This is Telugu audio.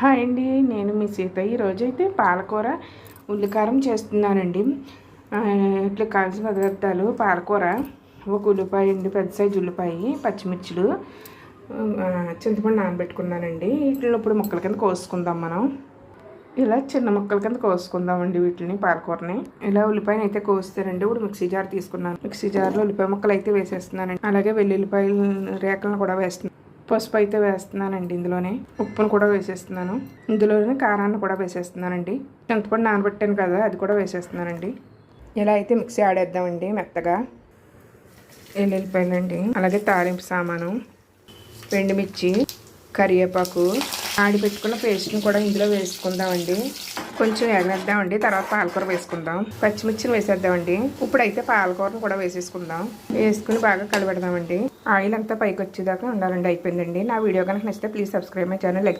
హాయ్ అండి, నేను మీ సీత. ఈరోజైతే పాలకూర ఉల్లికారం చేస్తున్నానండి. ఇట్లా కావాల్సిన పదార్థాలు: పాలకూర, ఒక ఉల్లిపాయ అండి, పెద్ద సైజు ఉల్లిపాయ, పచ్చిమిర్చిలు, చింతపండు నానబెట్టుకున్నానండి. వీటిని ఇప్పుడు ముక్కల కింద కోసుకుందాం. మనం ఇలా చిన్న ముక్కల కింద కోసుకుందామండి వీటిని. పాలకూరని ఇలా ఉల్లిపాయని అయితే కోస్తారండి. ఇప్పుడు మిక్సీ జార్ తీసుకున్నాను. మిక్సీ జార్లో ఉల్లిపాయ ముక్కలు అయితే వేసేస్తున్నానండి. అలాగే వెల్లుల్లిపాయల రేకలను కూడా వేస్తున్నాను. పసుపు అయితే వేస్తున్నానండి. ఇందులోనే ఉప్పును కూడా వేసేస్తున్నాను. ఇందులోనే కారాన్ని కూడా వేసేస్తున్నానండి. చింతపండు నానబెట్టాను కదా, అది కూడా వేసేస్తున్నానండి. ఇలా అయితే మిక్సీ ఆడేద్దామండి మెత్తగా. ఎల్లుల్లిపాయలండి, అలాగే తాలింపు సామాను, ఎండుమిర్చి, కరివేపాకు, ఆడిపెట్టుకున్న పేస్ట్ని కూడా ఇందులో వేసుకుందామండి. కొంచెం ఎగరేద్దామండి. తర్వాత పాలకూర వేసుకుందాం. పచ్చిమిర్చిని వేసేద్దామండి. ఇప్పుడైతే పాలకూరను కూడా వేసేసుకుందాం. వేసుకుని బాగా కలిపెడదామండి. ఆయిల్ అంతా పైకి వచ్చేదాకా ఉండాలండి. అయిపోయిందండి. నా వీడియో కనుక నచ్చితే please subscribe my channel, like చేయండి.